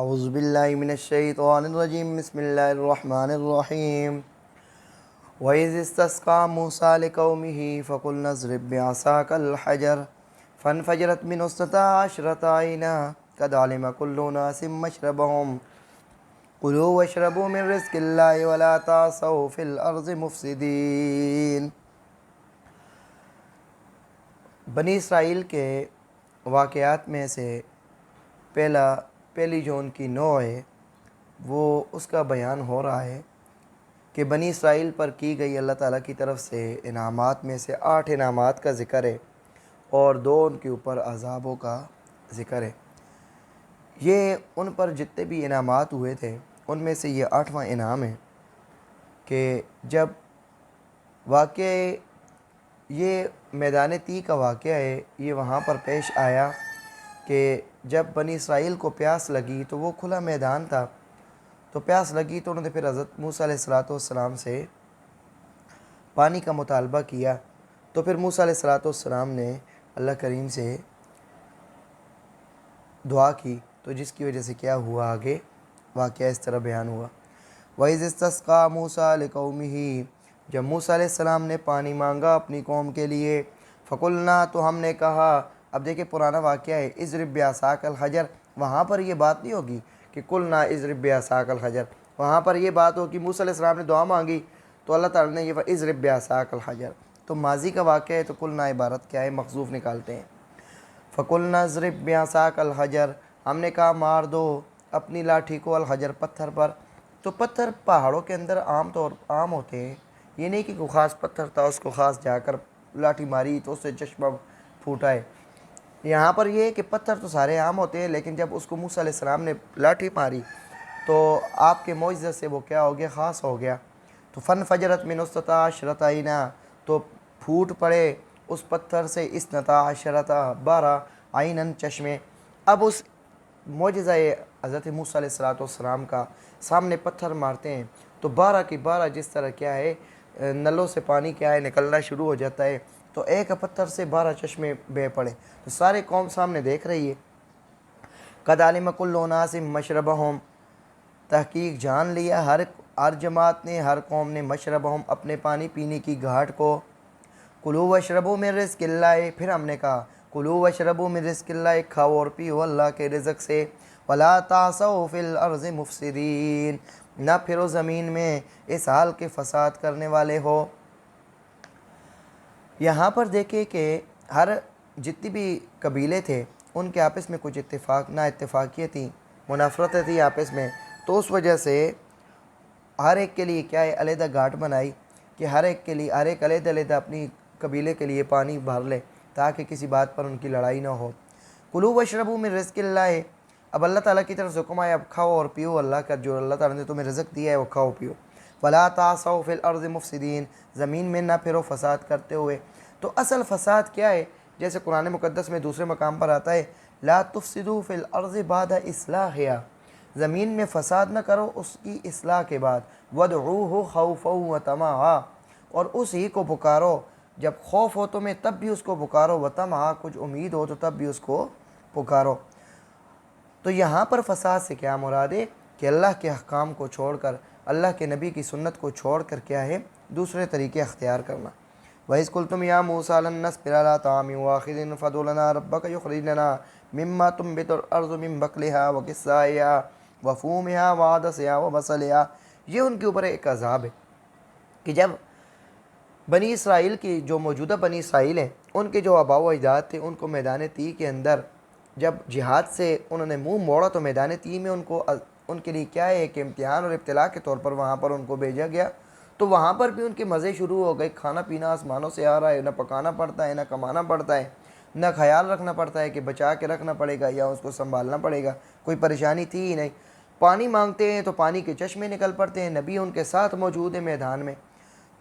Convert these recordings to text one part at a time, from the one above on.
اعوذ باللہ من الشیطان الرجیم بسم اللہ الرحمن الرحیم وَإِذِ اسْتَسْقَىٰ مُوسَىٰ لِقَوْمِهِ فَقُلْنَا اضْرِب بِّعَصَاكَ الْحَجَرَ فَانْفَجَرَتْ مِنْهُ اثْنَتَا عَشْرَةَ عَيْنًا قَدْ عَلِمَ كُلُّ أُنَاسٍ مَّشْرَبَهُمْ كُلُوا وَاشْرَبُوا مِن رِّزْقِ اللَّهِ وَلَا تَعْثَوْا فِي الْأَرْضِ مُفْسِدِينَ۔ بنی اسرائیل کے واقعات میں سے پہلی جو ان کی نوع ہے وہ اس کا بیان ہو رہا ہے کہ بنی اسرائیل پر کی گئی اللہ تعالیٰ کی طرف سے انعامات میں سے 8 انعامات کا ذکر ہے اور 2 ان کے اوپر عذابوں کا ذکر ہے۔ یہ ان پر جتنے بھی انعامات ہوئے تھے ان میں سے یہ 8واں انعام ہے کہ جب واقعہ یہ میدان تی کا واقعہ ہے، یہ وہاں پر پیش آیا کہ جب بنی اسرائیل کو پیاس لگی تو وہ کھلا میدان تھا، تو پیاس لگی تو انہوں نے پھر حضرت موسیٰ علیہ السلام سے پانی کا مطالبہ کیا، تو پھر موسیٰ علیہ السلام نے اللہ کریم سے دعا کی، تو جس کی وجہ سے کیا ہوا، آگے واقعہ اس طرح بیان ہوا۔ وَإِذِ اسْتَسْقَىٰ مُوسَىٰ لِقَوْمِهِ، جب موسیٰ علیہ السلام نے پانی مانگا اپنی قوم کے لیے، فَقُلْنَا، تو ہم نے کہا۔ اب دیکھیں پرانا واقعہ ہے، اضرب بعصاک الحجر، وہاں پر یہ بات نہیں ہوگی کہ قلنا اضرب بعصاک الحجر، وہاں پر یہ بات ہوگی موسیٰ علیہ السلام نے دعا مانگی تو اللہ تعالیٰ نے یہ اضرب بعصاک الحجر، تو ماضی کا واقعہ ہے تو قلنا عبارت کیا ہے، مخزوف نکالتے ہیں۔ فَقُلْنَا اضرب بعصاک الحجر، ہم نے کہا مار دو اپنی لاٹھی کو الحجر، پتھر پر۔ تو پتھر پہاڑوں کے اندر عام ہوتے ہیں، یہ نہیں کہ کوئی خاص پتھر تھا اس کو خاص جا کر لاٹھی ماری تو اس سے چشمہ پھوٹا ہے۔ یہاں پر یہ ہے کہ پتھر تو سارے عام ہوتے ہیں، لیکن جب اس کو موسیٰ علیہ السلام نے لاٹھی ماری تو آپ کے معجزے سے وہ کیا ہو گیا، خاص ہو گیا۔ تو فَانْفَجَرَتْ مِنْهُ اثْنَتَا عَشْرَةَ عَيْنًا، تو پھوٹ پڑے اس پتھر سے 12 عیناً، چشمے۔ اب اس معجزہ حضرت موسیٰ علیہ السلام کا سامنے پتھر مارتے ہیں تو 12 کی 12 جس طرح کیا ہے نلوں سے پانی کیا ہے نکلنا شروع ہو جاتا ہے، تو ایک پتھر سے 12 چشمے بہہ پڑے، تو سارے قوم سامنے دیکھ رہی ہے۔ قَدْ عَلِمَ كُلُّ أُنَاسٍ مَّشْرَبَهُمْ، تحقیق جان لیا ہر جماعت نے، ہر قوم نے، مشربہم، اپنے پانی پینے کی گھاٹ کو۔ کلو واشربوا من رزق اللہ، پھر ہم نے کہا کلو واشربوا من رزق اللہ، کھاؤ اور پیو اللہ کے رزق سے۔ ولا تعثوا فی الارض مفسدین، نہ پھرو زمین میں اس حال کے فساد کرنے والے ہو۔ یہاں پر دیکھیں کہ جتنی بھی قبیلے تھے ان کے آپس میں کچھ نا اتفاقیاں تھیں، منافرتیں تھیں آپس میں، تو اس وجہ سے ہر ایک کے لیے کیا ہے علیحدہ گھاٹ بنائی کہ ہر ایک علیحدہ اپنی قبیلے کے لیے پانی بھر لے تاکہ کسی بات پر ان کی لڑائی نہ ہو۔ کلو واشربوا من رزق اللہ، اب اللہ تعالیٰ کی طرف سے حکم آیا اب کھاؤ اور پیو اللہ کا، جو اللہ تعالیٰ نے تمہیں رزق دیا ہے وہ کھاؤ پیو۔ ولا تعثوا فی الارض مفسدین، زمین میں نہ پھرو فساد کرتے ہوئے۔ تو اصل فساد کیا ہے، جیسے قرآن مقدس میں دوسرے مقام پر آتا ہے لا تفسدوا فی الارض بعد اصلاحها، زمین میں فساد نہ کرو اس کی اصلاح کے بعد۔ وادعوہ خوفا وطمعا، اور اس ہی کو پکارو جب خوف ہو تمہیں تب بھی اس کو پکارو، وطمعا، کچھ امید ہو تو تب بھی اس کو پکارو۔ تو یہاں پر فساد سے کیا مراد ہے کہ اللہ کے احکام کو چھوڑ کر، اللہ کے نبی کی سنت کو چھوڑ کر کیا ہے دوسرے طریقے اختیار کرنا۔ وَإِذْ قُلْتُمْ يَا مُوسَىٰ لَن نَّصْبِرَ عَلَىٰ طَعَامٍ وَاحِدٍ فَادْعُ لَنَا رَبَّكَ يُخْرِجْ لَنَا مِمَّا تُنبِتُ الْأَرْضُ مِن بَقْلِهَا وَقِثَّائِهَا وَفُومِهَا وَعَدَسِهَا وَبَصَلِهَا۔ یہ ان کے اوپر ایک عذاب ہے کہ جب بنی اسرائیل کی جو موجودہ بنی اسرائیل ہیں ان کے جو آباء و اجداد تھے ان کو میدان تی کے اندر جب جہاد سے انہوں نے منہ موڑا تو میدان تی میں ان کے لیے کیا ہے کہ امتحان اور ابتلاء کے طور پر وہاں پر ان کو بھیجا گیا، تو وہاں پر بھی ان کے مزے شروع ہو گئے، کھانا پینا آسمانوں سے آ رہا ہے، نہ پکانا پڑتا ہے، نہ کمانا پڑتا ہے، نہ خیال رکھنا پڑتا ہے کہ بچا کے رکھنا پڑے گا یا اس کو سنبھالنا پڑے گا، کوئی پریشانی تھی ہی نہیں۔ پانی مانگتے ہیں تو پانی کے چشمے نکل پڑتے ہیں، نبی ان کے ساتھ موجود ہے میدان میں،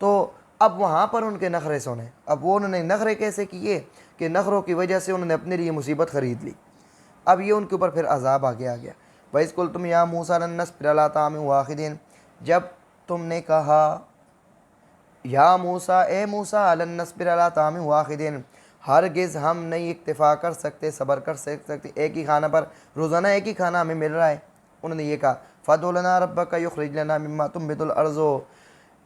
تو اب وہاں پر ان کے نخرے سنے۔ اب وہ انہوں نے نخرے کیسے کیے کہ نخروں کی وجہ سے انہوں نے اپنے لیے مصیبت خرید لی، اب یہ ان کے اوپر پھر عذاب آگے آ گیا۔ وَإِذْ قُلْتُمْ يَا مُوسَىٰ لَن نَّصْبِرَ عَلَىٰ طَعَامٍ وَاحِدٍ، جب تم نے کہا یا موسیٰ، اے موسیٰ، لن نصبر علی طعام واحد، ہرگز ہم نہیں اکتفا کر سکتے، صبر کر سکتے ایک ہی کھانا پر، روزانہ ایک ہی کھانا ہمیں مل رہا ہے، انہوں نے یہ کہا فَادْعُ لَنَا رَبَّكَ يُخْرِجْ لَنَا مِمَّا تُنبِتُ الْأَرْضُ،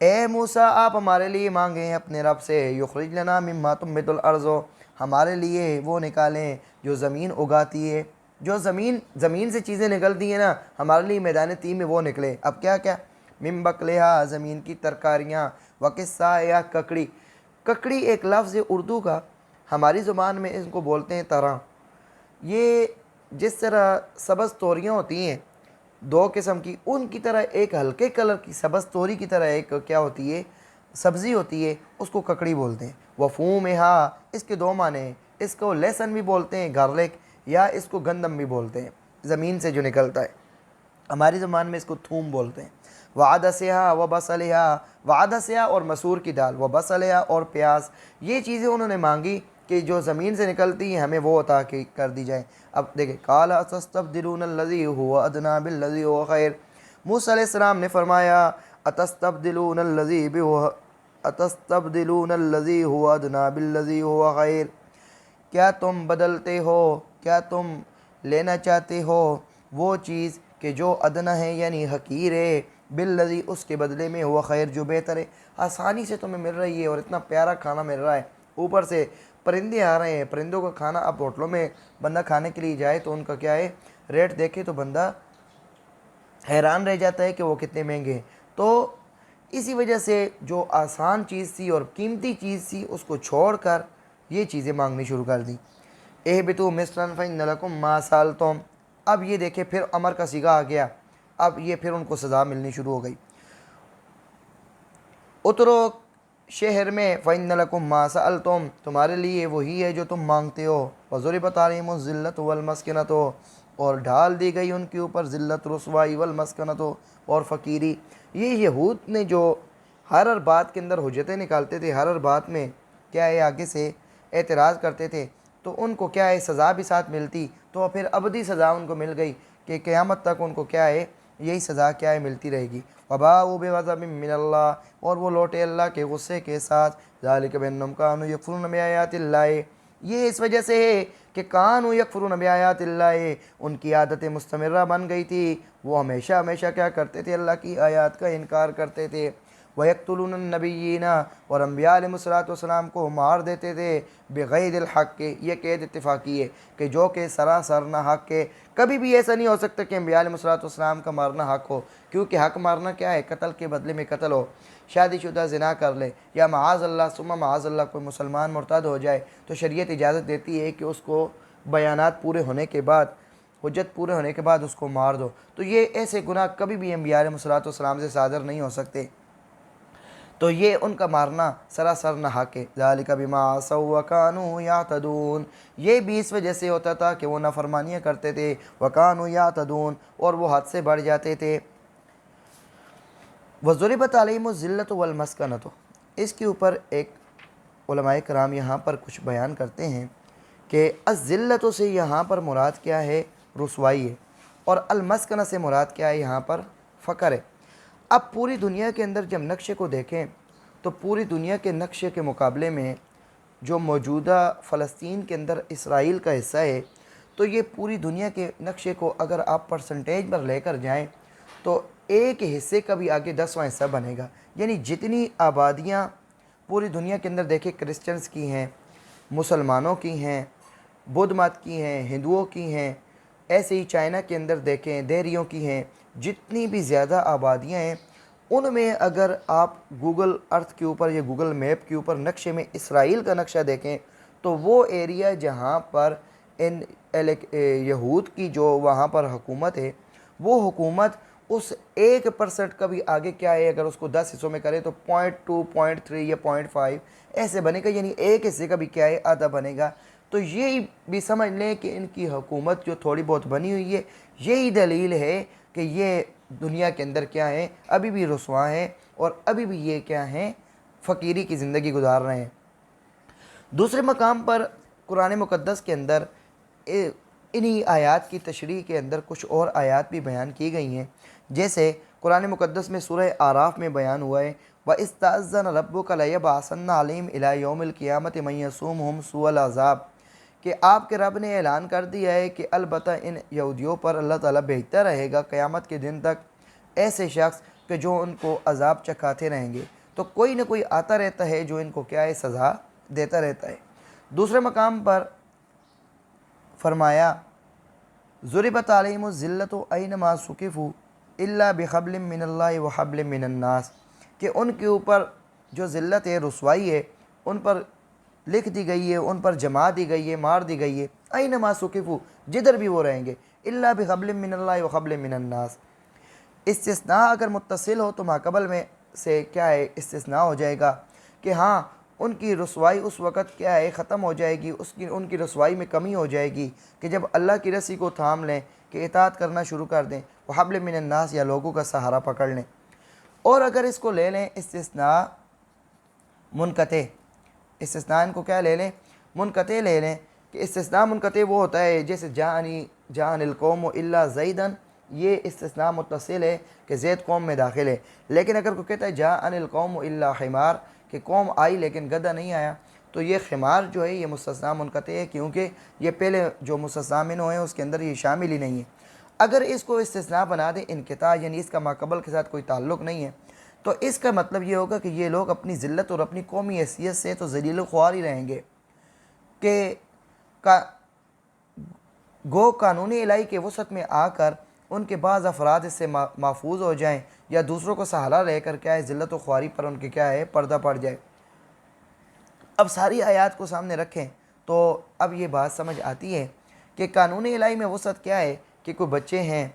اے موسیٰ آپ ہمارے لیے مانگیں اپنے رب سے، یخرج لنا مما تنبت الارض، ہمارے لیے وہ نکالیں جو زمین اگاتی ہے، جو زمین سے چیزیں نکلتی ہیں نا، ہمارے لیے میدان تیم میں وہ نکلے۔ اب کیا کیا؟ من بقلہا، زمین کی ترکاریاں، وقصا، ککڑی۔ ککڑی ایک لفظ ہے اردو کا، ہماری زبان میں اس کو بولتے ہیں طرح۔ یہ جس طرح سبز توریاں ہوتی ہیں دو قسم کی، ان کی طرح ایک ہلکے کلر کی سبز توری کی طرح ایک کیا ہوتی ہے، سبزی ہوتی ہے، اس کو ککڑی بولتے ہیں۔ وفومہا، اس کے دو معنی ہیں، اس کو لہسن بھی بولتے ہیں گارلک، یا اس کو گندم بھی بولتے ہیں، زمین سے جو نکلتا ہے، ہماری زبان میں اس کو تھوم بولتے ہیں۔ وعدسہا وبصلہا، وعدسہا اور مسور کی دال، وبصلہا اور پیاز، یہ چیزیں انہوں نے مانگی کہ جو زمین سے نکلتی ہیں ہمیں وہ عطا کر دی جائیں۔ اب دیکھیں قال اتستبدلون الذی هو ادنی بالذی هو خیر، موسیٰ علیہ السلام نے فرمایا اتستبدلون الذی هو ادنی بالذی هو خیر، کیا تم بدلتے ہو، کیا تم لینا چاہتے ہو وہ چیز کہ جو ادنا ہے یعنی حقیر ہے، بالذی اس کے بدلے میں ہوا خیر جو بہتر ہے، آسانی سے تمہیں مل رہی ہے اور اتنا پیارا کھانا مل رہا ہے، اوپر سے پرندے آ رہے ہیں، پرندوں کا کھانا اب ہوٹلوں میں بندہ کھانے کے لیے جائے تو ان کا کیا ہے ریٹ دیکھے تو بندہ حیران رہ جاتا ہے کہ وہ کتنے مہنگے ہیں۔ تو اسی وجہ سے جو آسان چیز تھی اور قیمتی چیز تھی اس کو چھوڑ کر یہ چیزیں مانگنی شروع کر دیں۔ اہبطوا مصرا فإن لكم ما سألتم، اب یہ دیکھیں پھر امر کا صیغہ آ گیا، اب یہ پھر ان کو سزا ملنی شروع ہو گئی۔ اترو شہر میں فإن لكم ما سألتم، تمہارے لیے وہی ہے جو تم مانگتے ہو۔ وضربت عليهم الذلة والمسكنة، اور ڈال دی گئی ان کے اوپر ذلت، رسوائی، والمسکنۃ اور فقیری۔ یہ یہود نے جو ہر بات کے اندر حجتیں نکالتے تھے، ہر بات میں کیا ہے آگے سے اعتراض کرتے تھے، تو ان کو کیا ہے سزا بھی ساتھ ملتی، تو پھر ابدی سزا ان کو مل گئی کہ قیامت تک ان کو کیا ہے یہی سزا کیا ہے ملتی رہے گی۔ وباءوا بغضب من اللہ، اور وہ لوٹے اللہ کے غصے کے ساتھ۔ ذالک بأنہم کانوا یکفرون بآیات اللہ، یہ اس وجہ سے ہے کہ کانوا یکفرون بآیات اللہ، ان کی عادت مستمرہ بن گئی تھی، وہ ہمیشہ ہمیشہ کیا کرتے تھے اللہ کی آیات کا انکار کرتے تھے۔ وَيَقْتُلُونَ النَّبِيِّينَ، اور انبیاء علیہ الصلوۃ کو مار دیتے تھے، بغیر الحق کے، یہ قید اتفاقی ہے کہ جو کہ سراسر نہ حق ہے، کبھی بھی ایسا نہیں ہو سکتا کہ انبیاء علیہ الصلوۃ کا مارنا حق ہو، کیونکہ حق مارنا کیا ہے، قتل کے بدلے میں قتل ہو، شادی شدہ زنا کر لے، یا معاذ اللہ ثم معاذ اللہ کوئی مسلمان مرتد ہو جائے تو شریعت اجازت دیتی ہے کہ اس کو بیانات پورے ہونے کے بعد، حجت پورے ہونے کے بعد اس کو مار دو۔ تو یہ ایسے گناہ کبھی بھی انبیاء علیہ الصلوۃ سے صادر نہیں ہو سکتے، تو یہ ان کا مارنا سراسر نہ حق ہے۔ ذالک بما عصوا وکانوا یعتدون، یہ بھی اس وجہ سے ہوتا تھا کہ وہ نافرمانیاں کرتے تھے، وکانوا یعتدون، اور وہ حد سے بڑھ جاتے تھے۔ وضربت علیہم الذلۃ والمسکنۃ، اس کے اوپر ایک علماء کرام یہاں پر کچھ بیان کرتے ہیں کہ الذلۃ سے یہاں پر مراد کیا ہے، رسوائی ہے، اور المسکنہ سے مراد کیا ہے یہاں پر، فقر ہے۔ اب پوری دنیا کے اندر جب نقشے کو دیکھیں تو پوری دنیا کے نقشے کے مقابلے میں جو موجودہ فلسطین کے اندر اسرائیل کا حصہ ہے، تو یہ پوری دنیا کے نقشے کو اگر آپ پرسنٹیج پر لے کر جائیں تو ایک حصے کا بھی آگے 10واں حصہ بنے گا، یعنی جتنی آبادیاں پوری دنیا کے اندر دیکھیں، کرسچنز کی ہیں، مسلمانوں کی ہیں، بدھ مت کی ہیں، ہندوؤں کی ہیں، ایسے ہی چائنا کے اندر دیکھیں دیریوں کی ہیں، جتنی بھی زیادہ آبادیاں ہیں ان میں اگر آپ گوگل ارتھ کے اوپر یا گوگل میپ کے اوپر نقشے میں اسرائیل کا نقشہ دیکھیں تو وہ ایریا جہاں پر ان یہود کی جو وہاں پر حکومت ہے، وہ حکومت اس 1% کا بھی آگے کیا ہے، اگر اس کو 10 حصوں میں کرے تو 0.2 0.3 یا 0.5 ایسے بنے گا، یعنی ایک حصے کا بھی کیا ہے آدھا بنے گا۔ تو یہی بھی سمجھ لیں کہ ان کی حکومت جو تھوڑی بہت بنی ہوئی ہے، یہی دلیل ہے کہ یہ دنیا کے اندر کیا ہے ابھی بھی رسوا ہیں، اور ابھی بھی یہ کیا ہیں فقیری کی زندگی گزار رہے ہیں۔ دوسرے مقام پر قرآن مقدس کے اندر انہی آیات کی تشریح کے اندر کچھ اور آیات بھی بیان کی گئی ہیں، جیسے قرآن مقدس میں سورہ اعراف میں بیان ہوا ہے وَإِذْ تَأَذَّنَ رَبُّكَ لَيَبْعَثَنَّ عَلَيْهِمْ إِلَىٰ يَوْمِ الْقِيَامَةِ مَن يَسُومُهُمْ سُوءَ الْعَذَابِ، کہ آپ کے رب نے اعلان کر دیا ہے کہ البتہ ان یہودیوں پر اللہ تعالیٰ بھیجتا رہے گا قیامت کے دن تک ایسے شخص کہ جو ان کو عذاب چکھاتے رہیں گے۔ تو کوئی نہ کوئی آتا رہتا ہے جو ان کو کیا ہے سزا دیتا رہتا ہے۔ دوسرے مقام پر فرمایا ضربت علیہم الذلۃ اینما ثقفوا الا بحبل من اللہ وحبل من الناس، کہ ان کے اوپر جو ذلت ہے، رسوائی ہے، ان پر لکھ دی گئی ہے، ان پر جما دی گئی ہے، مار دی گئی ہے، اینما ثقفوا، جدھر بھی وہ رہیں گے، الا بحبل من اللہ وحبل من الناس۔ استثناء اگر متصل ہو تو ماقبل میں سے کیا ہے استثناء ہو جائے گا کہ ہاں ان کی رسوائی اس وقت کیا ہے ختم ہو جائے گی، ان کی رسوائی میں کمی ہو جائے گی کہ جب اللہ کی رسی کو تھام لیں، کہ اطاعت کرنا شروع کر دیں، وحبل من الناس، یا لوگوں کا سہارا پکڑ لیں۔ اور اگر اس کو لے لیں استثناء منقطع، استثناء ان کو کیا لے لیں منقطع لے لیں، کہ استثناء منقطع وہ ہوتا ہے جیسے جاءنی القوم الا زیدن، یہ استثناء متصل ہے کہ زید قوم میں داخل ہے۔ لیکن اگر کوئی کہتا ہے جاءنی القوم الا حمار، کہ قوم آئی لیکن گدھا نہیں آیا، تو یہ حمار جو ہے یہ مستثنیٰ منقطع ہے، کیونکہ یہ پہلے جو مستثنیٰ منہ ہے اس کے اندر یہ شامل ہی نہیں ہے۔ اگر اس کو استثناء بنا دیں انقطاع، یعنی اس کا ماقبل کے ساتھ کوئی تعلق نہیں ہے، تو اس کا مطلب یہ ہوگا کہ یہ لوگ اپنی ذلت اور اپنی قومی حیثیت سے تو ذلیل و خوار ہی رہیں گے، کہ گو قانونی الہی کے وسعت میں آ کر ان کے بعض افراد اس سے محفوظ ہو جائیں، یا دوسروں کو سہارا لے کر کیا ہے ذلت و خواری پر ان کے کیا ہے پردہ پڑ جائے۔ اب ساری آیات کو سامنے رکھیں تو اب یہ بات سمجھ آتی ہے کہ قانون الہی میں وسعت کیا ہے کہ کوئی بچے ہیں،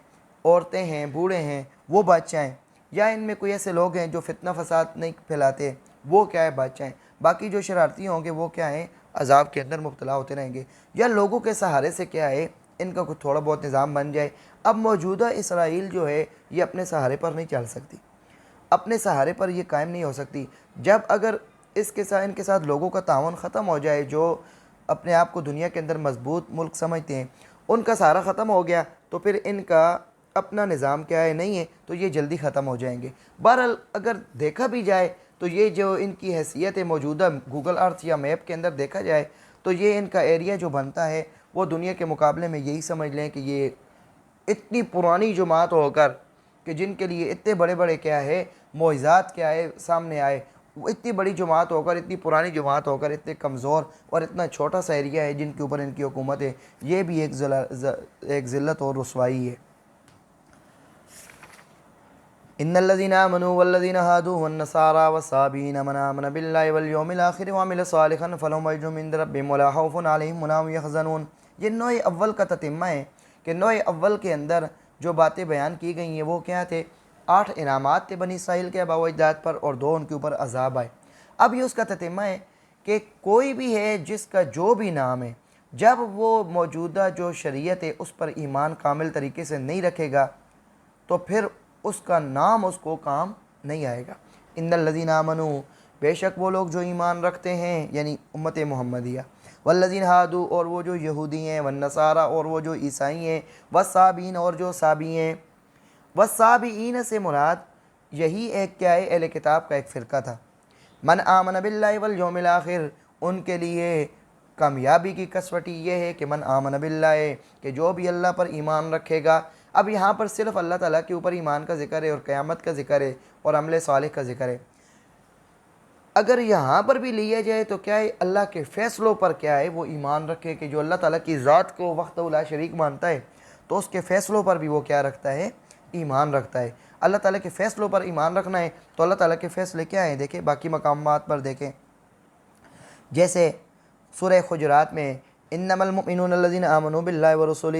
عورتیں ہیں، بوڑھے ہیں، وہ بچ جائیں، یا ان میں کوئی ایسے لوگ ہیں جو فتنہ فساد نہیں پھیلاتے، وہ کیا ہے بچ جائیں، باقی جو شرارتی ہوں گے وہ کیا ہے عذاب کے اندر مبتلا ہوتے رہیں گے، یا لوگوں کے سہارے سے کیا ہے ان کا کچھ تھوڑا بہت نظام بن جائے۔ اب موجودہ اسرائیل جو ہے یہ اپنے سہارے پر نہیں چل سکتی، اپنے سہارے پر یہ قائم نہیں ہو سکتی۔ جب اگر ان کے ساتھ لوگوں کا تعاون ختم ہو جائے، جو اپنے آپ کو دنیا کے اندر مضبوط ملک سمجھتے ہیں، ان کا سہارا ختم ہو گیا تو پھر ان کا اپنا نظام کیا ہے نہیں ہے، تو یہ جلدی ختم ہو جائیں گے۔ بہرحال اگر دیکھا بھی جائے تو یہ جو ان کی حیثیت ہے موجودہ گوگل ارتھ یا میپ کے اندر دیکھا جائے تو یہ ان کا ایریا جو بنتا ہے وہ دنیا کے مقابلے میں یہی سمجھ لیں کہ یہ اتنی پرانی جماعت ہو کر کہ جن کے لیے اتنے بڑے بڑے کیا ہے معجزات کیا ہے سامنے آئے، وہ اتنی بڑی جماعت ہو کر، اتنی پرانی جماعت ہو کر، اتنے کمزور اور اتنا چھوٹا سا ایریا ہے جن کے اوپر ان کی حکومت ہے، یہ بھی ایک ذلت اور رسوائی ہے۔ ان الذين امنوا والذين هادوا والنصارى والصابئين من امن بالله واليوم الاخر وعمل صالحا فلهم اجر عند ربهم ولا خوف عليهم ولا هم يحزنون۔ یہ نوع اول کا تتمہ ہے کہ نوع اول کے اندر جو باتیں بیان کی گئی ہیں وہ کیا تھے؟ 8 انعامات تھے بنی اسرائیل کے آباء و اجداد پر، اور 2 ان کے اوپر عذاب آئے۔ اب یہ اس کا تتمہ ہے کہ کوئی بھی ہے جس کا جو بھی نام ہے، جب وہ موجودہ جو شریعت ہے اس پر ایمان کامل طریقے سے نہیں رکھے گا تو پھر اس کا نام اس کو کام نہیں آئے گا۔ ان الذین آمنوا، بے شک وہ لوگ جو ایمان رکھتے ہیں یعنی امت محمدیہ، والذین ہادوا، اور وہ جو یہودی ہیں، والنصارى، اور وہ جو عیسائی ہیں، والصابئین، اور جو صابئی ہیں۔ والصابئین سے مراد یہی ایک کیا ہے اہل کتاب کا ایک فرقہ تھا۔ من آمن باللہ والیوم الآخر، ان کے لیے کامیابی کی کسوٹی یہ ہے کہ من آمن باللہ، کہ جو بھی اللہ پر ایمان رکھے گا۔ اب یہاں پر صرف اللہ تعالیٰ کے اوپر ایمان کا ذکر ہے اور قیامت کا ذکر ہے اور عمل صالح کا ذکر ہے۔ اگر یہاں پر بھی لیا جائے تو کیا ہے اللہ کے فیصلوں پر کیا ہے وہ ایمان رکھے، کہ جو اللہ تعالیٰ کی ذات کو وحدہ لا شریک مانتا ہے تو اس کے فیصلوں پر بھی وہ کیا رکھتا ہے؟ ایمان رکھتا ہے۔ اللہ تعالیٰ کے فیصلوں پر ایمان رکھنا ہے تو اللہ تعالیٰ کے فیصلے کیا ہیں؟ دیکھیں باقی مقامات پر دیکھیں، جیسے سورہ خجرات میں انما المؤمنون الذین آمنوا باللہ ورسولہ،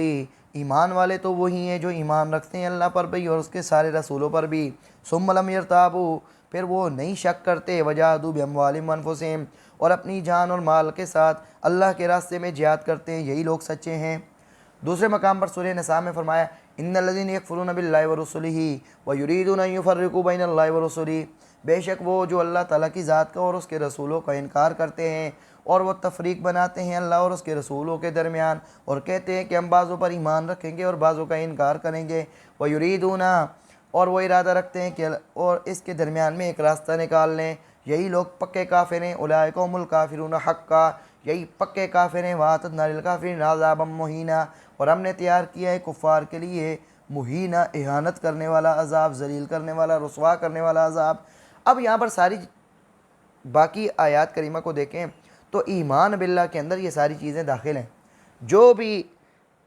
ایمان والے تو وہی ہیں جو ایمان رکھتے ہیں اللہ پر بھی اور اس کے سارے رسولوں پر بھی، ثم لم یرتابوا، پھر وہ نہیں شک کرتے، وجاہدوا باموالہم وانفسہم، اور اپنی جان اور مال کے ساتھ اللہ کے راستے میں جہاد کرتے ہیں، یہی لوگ سچے ہیں۔ دوسرے مقام پر سورہ نساء میں فرمایا ان الذین یکفرون باللہ ورسلہ ویریدون ان یفرقوا بین اللہ ورسلہ، بے شک وہ جو اللہ تعالیٰ کی ذات کا اور اس کے رسولوں کا انکار کرتے ہیں اور وہ تفریق بناتے ہیں اللہ اور اس کے رسولوں کے درمیان، اور کہتے ہیں کہ ہم بعضوں پر ایمان رکھیں گے اور بعضوں کا انکار کریں گے، ویریدون، اور وہ ارادہ رکھتے ہیں کہ اور اس کے درمیان میں ایک راستہ نکال لیں، یہی لوگ پکے کافر ہیں۔ اولئک هم الکافرون حقا، یہی پکے کافر ہیں. وَأَعْتَدْنَا لِلْكَافِرِينَ عَذَابًا مُهِينًا, اور ہم نے تیار کیا ہے کفار کے لیے مہینہ, اہانت کرنے والا عذاب, ذلیل کرنے والا, رسوا کرنے والا عذاب. اب یہاں پر ساری باقی آیات کریمہ کو دیکھیں تو ایمان باللہ کے اندر یہ ساری چیزیں داخل ہیں. جو بھی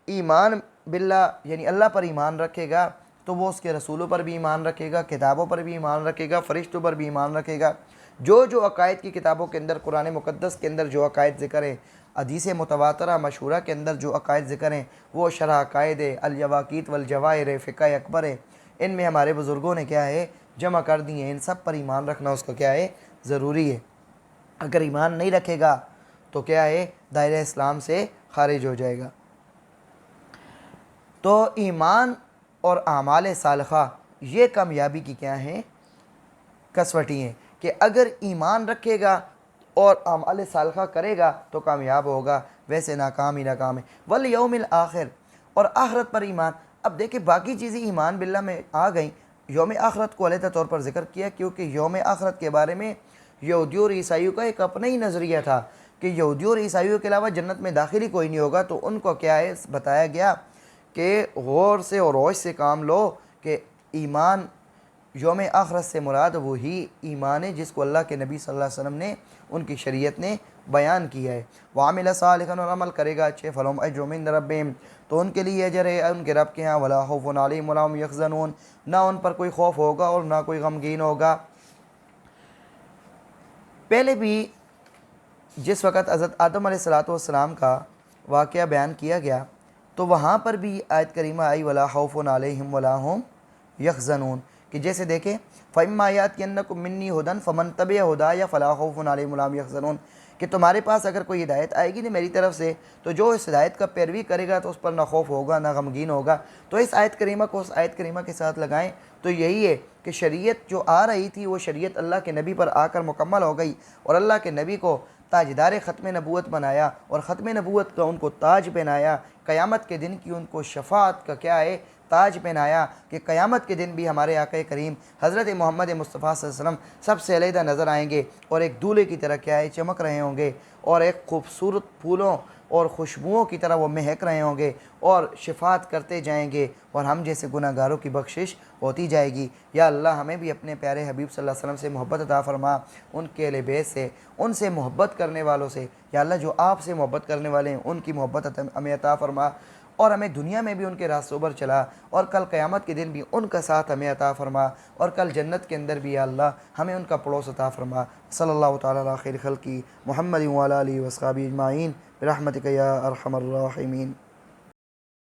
ایمان باللہ یعنی اللہ پر ایمان رکھے گا تو وہ اس کے رسولوں پر بھی ایمان رکھے گا, کتابوں پر بھی ایمان رکھے گا, فرشتوں پر بھی ایمان رکھے گا. جو عقائد کی کتابوں کے اندر, قرآن مقدس کے اندر جو عقائد ذکر ہیں, حدیث متواترہ مشہورہ کے اندر جو عقائد ذکر ہیں, وہ شرح عقائد الیواقیت والجواہر فقہ اکبر ہے. ان میں ہمارے بزرگوں نے کیا ہے جمع کر دی ہیں. ان سب پر ایمان رکھنا اس کا کیا ہے ضروری ہے. اگر ایمان نہیں رکھے گا تو کیا ہے دائرہ اسلام سے خارج ہو جائے گا. تو ایمان اور اعمال صالحہ یہ کامیابی کی کیا ہیں کسوٹی ہیں, کہ اگر ایمان رکھے گا اور اعمال صالحہ کرے گا تو کامیاب ہوگا, ویسے ناکام ہی ناکام ہے. والیوم الآخر, اور آخرت پر ایمان. اب دیکھیں باقی چیزیں ایمان باللہ میں آ گئیں, یوم آخرت کو علیحدہ طور پر ذکر کیا کیونکہ یوم آخرت کے بارے میں یہودیوں اور عیسائیوں کا ایک اپنا ہی نظریہ تھا کہ یہودیوں اور عیسائیوں کے علاوہ جنت میں داخل ہی کوئی نہیں ہوگا. تو ان کو کیا ہے بتایا گیا کہ غور سے اور ہوش سے کام لو کہ ایمان یوم آخرت سے مراد وہی ایمان ہے جس کو اللہ کے نبی صلی اللہ علیہ وسلم نے, ان کی شریعت نے بیان کیا ہے. وعمل صالحا, اور عمل کرے گا اچھے, فلہم اجر عند ربہم, تو ان کے لیے اجر ہے ان کے رب کے ہاں. ولا خوف علیہم ولا هم یحزنون, نہ ان پر کوئی خوف ہوگا اور نہ کوئی غمگین ہوگا. پہلے بھی جس وقت حضرت آدم علیہ السلام کا واقعہ بیان کیا گیا تو وہاں پر بھی آیت کریمہ آئی ولا خوف علیہم ولا هم یحزنون, کہ جیسے دیکھیں فَإِمَّا يَأْتِيَنَّكُم مِّنِّي هُدًى فَمَن تَبِعَ هُدَايَ فَلَا خَوْفٌ عَلَيْهِمْ وَلَا هُمْ يَحْزَنُونَ, کہ تمہارے پاس اگر کوئی ہدایت آئے گی نا میری طرف سے تو جو اس ہدایت کا پیروی کرے گا تو اس پر نہ خوف ہوگا نہ غمگین ہوگا. تو اس آیت کریمہ کو اس آیت کریمہ کے ساتھ لگائیں تو یہی ہے کہ شریعت جو آ رہی تھی وہ شریعت اللہ کے نبی پر آ کر مکمل ہو گئی, اور اللہ کے نبی کو تاجدار ختم نبوت بنایا اور ختم نبوت کا ان کو تاج پہنایا. قیامت کے دن کی ان کو شفاعت کا کیا ہے تاج پہنایا, کہ قیامت کے دن بھی ہمارے آقا کریم حضرت محمد مصطفیٰ صلی اللہ علیہ وسلم سب سے علیحدہ نظر آئیں گے اور ایک دولہے کی طرح کیا ہے چمک رہے ہوں گے, اور ایک خوبصورت پھولوں اور خوشبوؤں کی طرح وہ مہک رہے ہوں گے اور شفاعت کرتے جائیں گے, اور ہم جیسے گناہ گاروں کی بخشش ہوتی جائے گی. یا اللہ ہمیں بھی اپنے پیارے حبیب صلی اللہ علیہ وسلم سے محبت عطا فرما, ان کے اہل بیت سے, ان سے محبت کرنے والوں سے. یا اللہ جو آپ سے محبت کرنے والے ہیں ان کی محبت ہمیں عطا فرما, اور ہمیں دنیا میں بھی ان کے راستوں پر چلا, اور کل قیامت کے دن بھی ان کا ساتھ ہمیں عطا فرما, اور کل جنت کے اندر بھی یا اللہ ہمیں ان کا پڑوس عطا فرما. صلی اللہ تعالیٰ علی خیر خلقی محمد وعلی آلہ وصحبہ اجمعین برحمتک یا ارحم الراحمین.